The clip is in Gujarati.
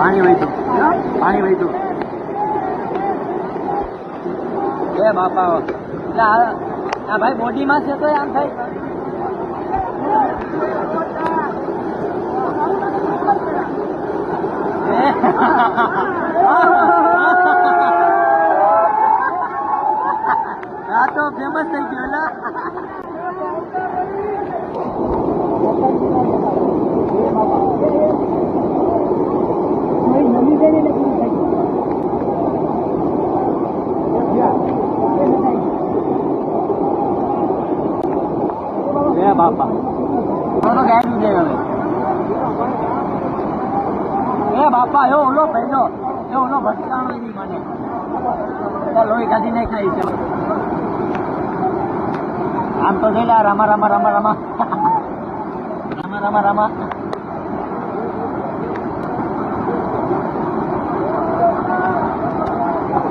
પાણી વહીતું પાણી વહીતું એ બાપા એટલે આ ભાઈ બોડીમાં છે તો આમ થાય આ તો ફેમસ થઈ ગયો ને બાપા ગાડી દે હવે એ બાપા એવો ઓલો પહેલો એ ઓલો ભટકાણો નહીં મને લોહી કાઢી નહીં ખાઈ છે આમ તો જોઈ લે રામા રામા રામા રામા રામા રામા રામા